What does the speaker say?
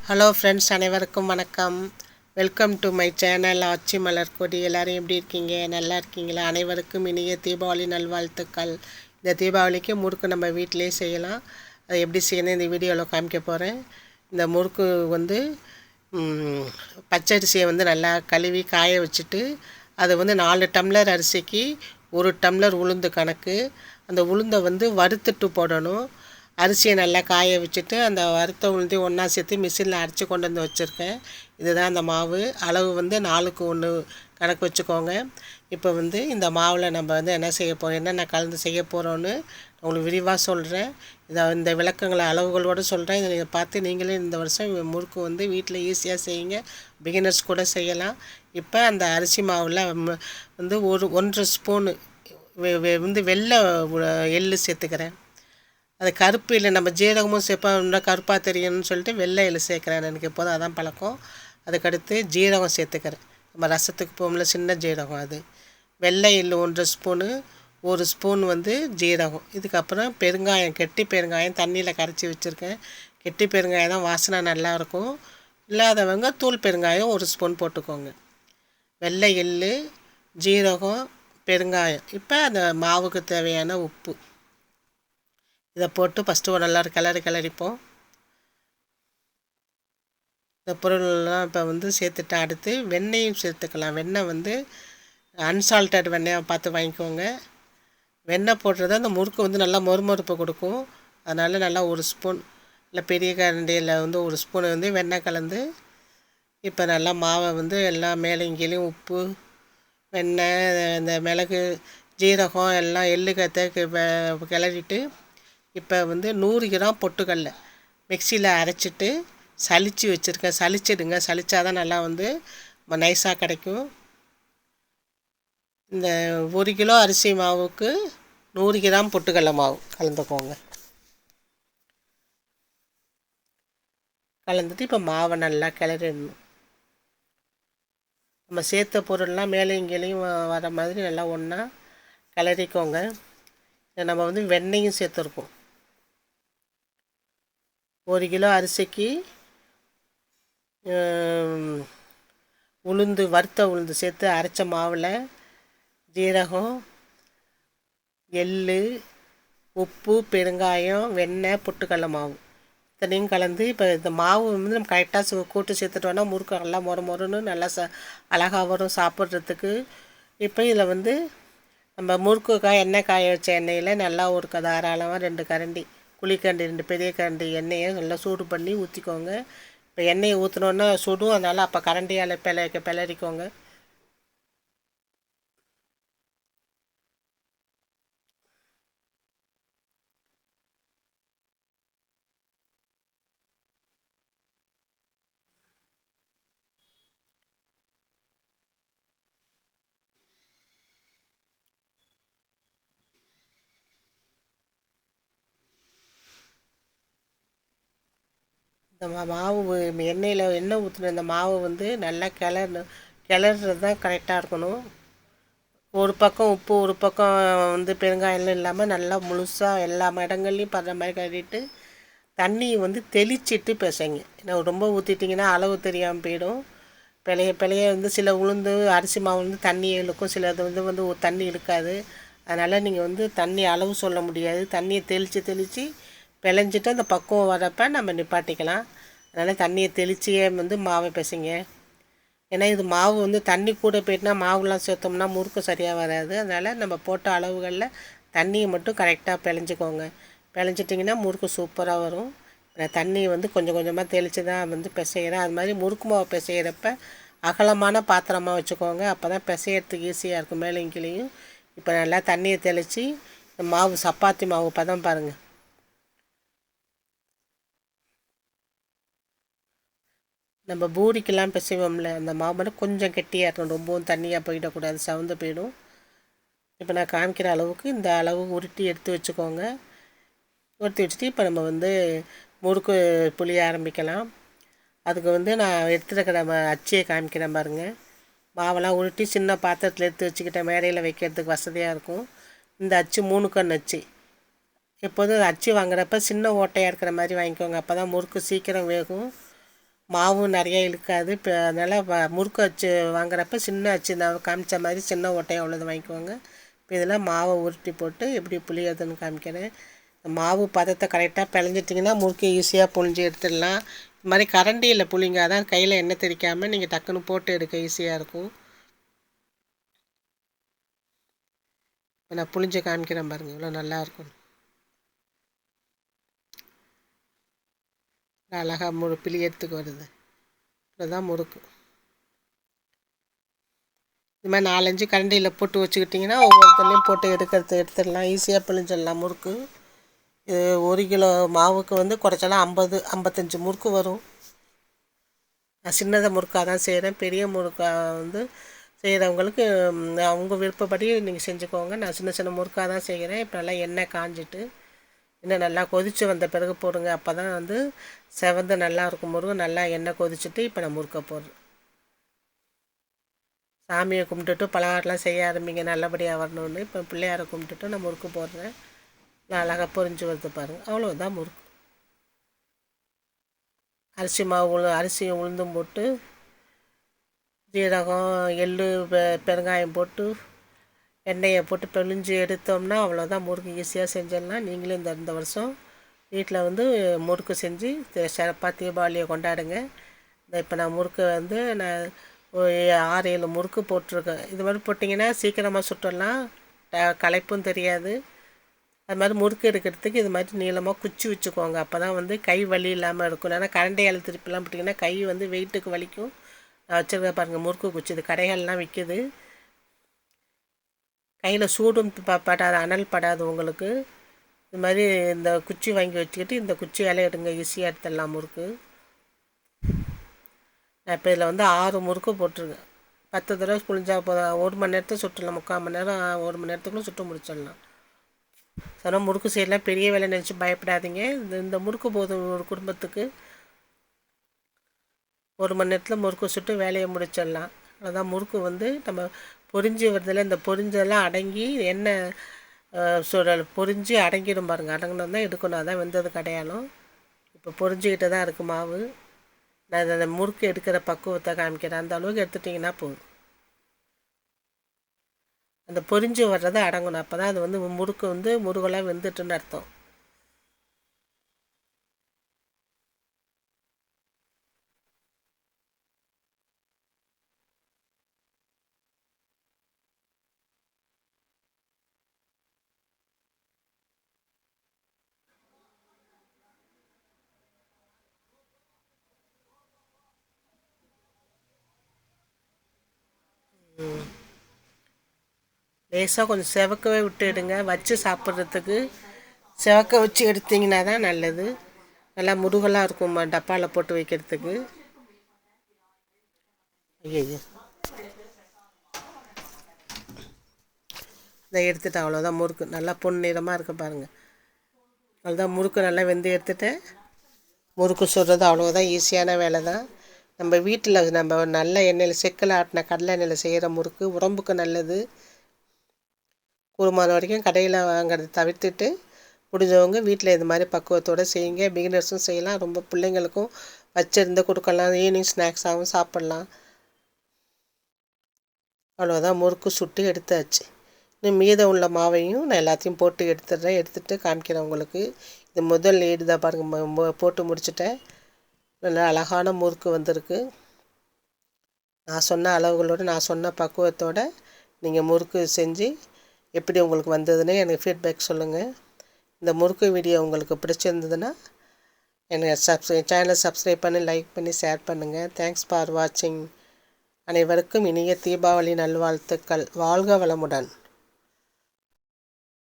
Hello friends, அனைவருக்கும் வணக்கம். Welcome to my channel ஆச்சி மலர் கொடி. எல்லோரும் எப்படி இருக்கீங்க? நல்லா இருக்கீங்களா? அனைவருக்கும் இனிய தீபாவளி நல்வாழ்த்துக்கள். இந்த தீபாவளிக்கு முறுக்கு நம்ம வீட்டிலே செய்யலாம். அதை எப்படி செய்யணும் இந்த வீடியோவில் காமிக்க போகிறேன். இந்த முறுக்கு பச்சரிசியை நல்லா கழுவி காய வச்சுட்டு, அது 4 டம்ளர் அரிசிக்கு 1 டம்ளர் உளுந்து கணக்கு. அந்த உளுந்தை வறுத்துட்டு போடணும். அரிசியை நல்லா காய வச்சுட்டு அந்த வறுத்த உளுந்தையும் ஒன்றா சேர்த்து மிஷினில் அரைச்சி கொண்டு வந்து வச்சுருக்கேன். இதுதான் அந்த மாவு. அளவு 4க்கு 1 கணக்கு வச்சுக்கோங்க. இப்போ இந்த மாவில் நம்ம என்ன செய்ய போகிறோம், என்னென்ன கலந்து செய்ய போகிறோன்னு உங்களுக்கு விரிவாக சொல்கிறேன். இந்த விளக்கங்களை அளவுகளோடு சொல்கிறேன். இதை நீங்கள் பார்த்து நீங்களே இந்த வருஷம் முறுக்கு வீட்டில் ஈஸியாக செய்யுங்க. பிகினர்ஸ் கூட செய்யலாம். இப்போ அந்த அரிசி மாவில் 1 ஸ்பூனு வெள்ளை எள்ளு சேர்த்துக்கிறேன். அது கருப்பு இல்லை, நம்ம ஜீரகமும் சேர்ப்போம், இன்னும் கருப்பாக தெரியணும்னு சொல்லிட்டு வெள்ளை எள்ளு சேர்க்குறேன். எனக்கு எப்போதும் அதான் பழக்கம். அதுக்கடுத்து ஜீரகம் சேர்த்துக்கிறேன். நம்ம ரசத்துக்கு போகும்ல சின்ன ஜீரகம், அது வெள்ளை எள்ளு 1 ஸ்பூனு, 1 ஸ்பூன் ஜீரகம். இதுக்கப்புறம் பெருங்காயம், கெட்டி பெருங்காயம் தண்ணியில் கரைச்சி வச்சுருக்கேன். கெட்டி பெருங்காயம் தான் வாசனை நல்லாயிருக்கும். இல்லாதவங்க தூள் பெருங்காயம் 1 ஸ்பூன் போட்டுக்கோங்க. வெள்ளை எள்ளு, ஜீரகம், பெருங்காயம். இப்போ அந்த மாவுக்கு தேவையான உப்பு இதை போட்டு ஃபஸ்ட்டு ஒரு நல்லா கிளறிப்போம். இந்த பொருளெல்லாம் இப்போ சேர்த்துட்டு அடுத்து வெண்ணெயும் சேர்த்துக்கலாம். வெண்ணெய் அன்சால்டட் வெண்ணெயை பார்த்து வாங்கிக்கோங்க. வெண்ணெய் போடுறது அந்த முறுக்கு நல்லா மொறுமொறுப்பு கொடுக்கும். அதனால் நல்லா 1 ஸ்பூன் இல்லை பெரிய கரண்டியில் 1 ஸ்பூன் வெண்ணெய் கலந்து இப்போ நல்லா மாவை எல்லாம் மேலேயும் கீழேயும் உப்பு, வெண்ணெய், இந்த மிளகு, ஜீரகம் எல்லாம் எள்ளு கிளறிட்டு இப்போ 100 கிராம் பொட்டுக்கடலை மிக்சியில் அரைச்சிட்டு சலிச்சு வச்சுருக்கேன். சலிச்சிடுங்க, சலிச்சாதான் நல்லா நைஸாக கிடைக்கும். இந்த 1 கிலோ அரிசி மாவுக்கு 100 கிராம் பொட்டுக்கடலை மாவு கலந்துக்கோங்க. கலந்துட்டு இப்போ மாவை நல்லா கிளறிடணும். நம்ம சேர்த்த பொருள்லாம் மேலேயும் கீழேயும் வர மாதிரி நல்லா ஒன்றா கிளறிக்கோங்க. நம்ம வெண்ணெயும் சேர்த்துருக்கோம். 1 கிலோ அரிசிக்கு உளுந்து, வறுத்த உளுந்து சேர்த்து அரைச்ச மாவில் ஜீரகம், எள்ளு, உப்பு, பெருங்காயம், வெண்ணெய், பொட்டுக்கடலை மாவு இத்தனையும் கலந்து இப்போ இந்த மாவு நம்ம கரெக்டாக கூட்டு சேர்த்துட்டோன்னா முறுக்கு நல்லா மொறுன்னு நல்லா அழகாக வரும் சாப்பிட்றதுக்கு. இப்போ இதில் நம்ம முறுக்குக்காய் எண்ணெய் காய வச்ச எண்ணெயில் நல்லா ஒரு தாராளமாக 2 கரண்டி குழிக்கரண்டி, 2 பெரிய கரண்டி எண்ணெயை நல்லா சூடு பண்ணி ஊற்றிக்கோங்க. இப்போ எண்ணெயை ஊற்றினோன்னா சுடும், அதனால் அப்போ கரண்டியால் பிளறிக்கோங்க. இந்த மாவு எண்ணெய் ஊற்றின இந்த மாவு நல்லா கிளறது தான் கரெக்டாக இருக்கணும். ஒரு பக்கம் உப்பு, ஒரு பக்கம் பெருங்காயம்லாம் இல்லாமல் நல்லா முழுசாக எல்லா இடங்கள்லையும் படுற மாதிரி கட்டிட்டு தண்ணியை தெளிச்சிட்டு பிசைங்க. ஏன்னா ரொம்ப ஊற்றிட்டிங்கன்னா அளவு தெரியாமல் போயிடும். பிழைய சில உளுந்து அரிசி மாவு தண்ணி இழுக்கும், சிலது தண்ணி இழுக்காது. அதனால் நீங்கள் தண்ணி அளவு சொல்ல முடியாது. தண்ணியை தெளித்து பிழைஞ்சிட்டு அந்த பக்குவம் வரப்போ நம்ம நிப்பாட்டிக்கலாம். அதனால் தண்ணியை தெளிச்சியே மாவை பிசைங்க. ஏன்னா இது மாவு தண்ணி கூட போயிட்டுனா மாவுலாம் சேர்த்தோம்னா முறுக்கு சரியாக வராது. அதனால் நம்ம போட்ட அளவுகளில் தண்ணியை மட்டும் கரெக்டாக பிழைஞ்சிக்கோங்க. பிழைஞ்சிட்டிங்கன்னா முறுக்கு சூப்பராக வரும். தண்ணியை கொஞ்சம் கொஞ்சமாக தெளித்து தான் பிசைகிறேன். அது மாதிரி முறுக்கு மாவு பிசைகிறப்ப அகலமான பாத்திரமாக வச்சுக்கோங்க. அப்போ தான் பிசைகிறதுக்கு ஈஸியாக இருக்கும் மேலேயும் கீழேயும். இப்போ நல்லா தண்ணியை தெளித்து மாவு சப்பாத்தி மாவு பதம் பாருங்கள். நம்ம பூரிக்கெல்லாம் பிசைவோம்ல அந்த மாவு மட்டும் கொஞ்சம் கெட்டியாக இருக்கணும், ரொம்பவும் தண்ணியாக போயிடக்கூடாது, சவுந்து போயிடும். இப்போ நான் காமிக்கிற அளவுக்கு இந்த அளவு உருட்டி எடுத்து வச்சுக்கோங்க. உருட்டி வச்சுட்டு இப்போ நம்ம முறுக்கு புளிய ஆரம்பிக்கலாம். அதுக்கு நான் எடுத்துருக்கிற அச்சியை காமிக்கிறேன் பாருங்கள். மாவெல்லாம் உருட்டி சின்ன பாத்திரத்தில் எடுத்து வச்சுக்கிட்டேன், மேடையில் வைக்கிறதுக்கு வசதியாக இருக்கும். இந்த அச்சு 3 கண் அச்சு. எப்போதும் அச்சு வாங்குறப்ப சின்ன ஓட்டையாக இருக்கிற மாதிரி வாங்கிக்கோங்க. அப்போ தான் முறுக்கு சீக்கிரம் வேகும். மாவும் நிறையா இழுக்காது. இப்போ அதனால் முறுக்கு அச்சு வாங்குறப்ப சின்ன அச்சு நான் காமிச்ச மாதிரி சின்ன ஓட்டையாக உள்ளது வாங்கிக்குவாங்க. இப்போ இதில் மாவை உருட்டி போட்டு எப்படி புளியறதுன்னு காமிக்கிறேன். மாவு பதத்தை கரெக்டாக பிணைஞ்சிட்டிங்கன்னா முறுக்கு ஈஸியாக புழிஞ்சு எடுத்துடலாம். இது மாதிரி கரண்டியில் புளிங்க, அதான் கையில் எண்ணெய் தெளிக்காமல் நீங்கள் டக்குன்னு போட்டு எடுக்க ஈஸியாக இருக்கும். இப்போ நான் புளிஞ்சு காமிக்கிறேன் பாருங்கள், இவ்வளோ நல்லாயிருக்கும். அழகாக பிழியறதுக்கு வருது. இதுதான் முறுக்கு. இது மாதிரி 4-5 கரண்டியில் போட்டு வச்சுக்கிட்டிங்கன்னா ஒவ்வொருத்தர்லையும் போட்டு எடுத்துடலாம். ஈஸியாக பிழிஞ்சிடலாம் முறுக்கு. இது 1 கிலோ மாவுக்கு வந்து குறைச்சலாம் 50-55 முறுக்கு வரும். நான் சின்னதாக முறுக்காக தான் செய்கிறேன். பெரிய முறுக்காக வந்து செய்கிறவங்களுக்கு அவங்க விருப்பப்படி நீங்கள் செஞ்சுக்கோங்க. நான் சின்ன சின்ன முறுக்காக தான் செய்கிறேன். இப்போ நல்லா எண்ணெய் காஞ்சிட்டு இன்னும் நல்லா கொதித்து வந்த பிறகு போடுங்க. அப்போ தான் வந்து செவந்து நல்லா இருக்கும் முறுக்கு. நல்லா எண்ணெய் கொதிச்சுட்டு இப்போ நான் முறுக்க போடுறேன். சாமியை கும்பிட்டுட்டு பலகாரம்லாம் செய்ய ஆரம்பிங்க, நல்லபடியாக வரணும்னு. இப்போ பிள்ளையாரை கும்பிட்டுட்டு நான் முறுக்கு போடுறேன். நான் அழகாக பொரிஞ்சு வருது பாருங்கள், அவ்வளோதான் முறுக்கு. அரிசியை உளுந்தும் போட்டு ஜீரகம் எள் பெருங்காயம் போட்டு எண்ணெயை போட்டு பிழிஞ்சு எடுத்தோம்னா அவ்வளோதான் முறுக்கு. ஈஸியாக செஞ்சிடலாம். நீங்களும் இந்த வருஷம் வீட்டில் வந்து முறுக்கு செஞ்சு சிறப்பாக தீபாவளியை கொண்டாடுங்க. இப்போ நான் முறுக்கு வந்து நான் 6-7 முறுக்கு போட்டிருக்கேன். இது மாதிரி போட்டிங்கன்னா சீக்கிரமாக சுட்டலாம், களைப்பும் தெரியாது. அது மாதிரி முறுக்கு எடுக்கிறதுக்கு இது மாதிரி நீளமாக குச்சி வச்சுக்கோங்க. அப்போ தான் வந்து கை வலி இல்லாமல் இருக்கும். ஏன்னா கரண்டையால் திருப்பிலாம் போட்டிங்கன்னா கை வந்து வெயிட்டுக்கு வலிக்கும். நான் வச்சுருக்க பாருங்கள் முறுக்கு குச்சி. இது கடைகள்லாம் விற்கிது. கையில் சூடும் படாது, அனல் படாது உங்களுக்கு. இது மாதிரி இந்த குச்சி வாங்கி வச்சுக்கிட்டு இந்த குச்சியால் எடுங்க, ஈஸியாக எடுத்துடலாம் முறுக்கு. நான் இப்போ இதில் வந்து 6 முறுக்கு போட்டிருக்கேன். 10 தடவை புழிஞ்சா போதும். 1 மணி நேரத்தை சுட்டுடலாம், 3/4 மணி நேரம் 1 மணி நேரத்துக்குள்ளே சுட்டு முடிச்சிடலாம். சொன்னால் முறுக்கு செய்யலாம், பெரிய வேலை நினச்சி பயப்படாதீங்க. இந்த முறுக்கு போதும் ஒரு குடும்பத்துக்கு. 1 மணி நேரத்தில் முறுக்கு சுட்டு வேலையை முடிச்சிடலாம். அதுதான் முறுக்கு வந்து நம்ம பொரிஞ்சு வருதில்ல, இந்த பொரிஞ்செல்லாம் அடங்கி எண்ணெய் பொரிஞ்சு அடங்கிடும் பாருங்கள். அடங்கினது தான் எடுக்கணும், அதான் வெந்தது கடையாலும். இப்போ பொரிஞ்சிக்கிட்டு தான் இருக்குது மாவு. நான் அந்த முறுக்கு எடுக்கிற பக்குவத்தை காமிக்கிறேன். அந்த அளவுக்கு எடுத்துட்டிங்கன்னா போதும். அந்த பொரிஞ்சு வர்றதை அடங்கணும். அப்போ தான் அது வந்து முறுக்கு வந்து முருகலாக வெந்துட்டுன்னு அர்த்தம். லேசாக கொஞ்சம் செவக்கவே விட்டுடுங்க. வச்சு சாப்பிட்றதுக்கு செவக்க வச்சு எடுத்திங்கன்னா தான் நல்லது. நல்லா முருகலாக இருக்கும் டப்பாவில் போட்டு வைக்கிறதுக்கு. ஐயோ, இதை எடுத்துகிட்டு அவ்வளோதான் முறுக்கு. நல்லா பொன்னிறமாக இருக்க பாருங்கள். அவ்வளோதான் முறுக்கு நல்லா வெந்து எடுத்துகிட்டேன். முறுக்கு சுடுறது அவ்வளோதான், ஈஸியான வேலை தான். நம்ம வீட்டில் நம்ம நல்ல எண்ணெயில் செக்கில் ஆட்டின கடலை எண்ணெயில் செய்கிற முறுக்கு உடம்புக்கு நல்லது. கூடுமான வரைக்கும் கடையில் வாங்கிறத தவிர்த்துட்டு முடிஞ்சவங்க வீட்டில் இது மாதிரி பக்குவத்தோடு செய்யுங்க. பிகினர்ஸும் செய்யலாம், ரொம்ப பிள்ளைங்களுக்கும் வச்சுருந்து கொடுக்கலாம், ஈவினிங் ஸ்நாக்ஸாகவும் சாப்பிட்லாம். அவ்வளோதான், முறுக்கு சுட்டு எடுத்தாச்சு. இன்னும் மீதம் உள்ள மாவையும் நான் எல்லாத்தையும் போட்டு எடுத்துகிட்டு காமிக்கிறேன் உங்களுக்கு. இது முதல் ஈடு தான் பாருங்கள், போட்டு முடிச்சுட்டேன். நல்லா அழகான முறுக்கு வந்திருக்கு. நான் சொன்ன அளவுகளோடு நான் சொன்ன பக்குவத்தோடு நீங்கள் முறுக்கு செஞ்சு எப்படி உங்களுக்கு வந்ததுன்னு எனக்கு ஃபீட்பேக் சொல்லுங்கள். இந்த முறுக்கு வீடியோ உங்களுக்கு பிடிச்சிருந்ததுன்னா எனக்கு சேனலை சப்ஸ்கிரைப் பண்ணி லைக் பண்ணி ஷேர் பண்ணுங்கள். தேங்க்ஸ் ஃபார் வாட்சிங். அனைவருக்கும் இனிய தீபாவளி நல்வாழ்த்துக்கள். வாழ்க வளமுடன்.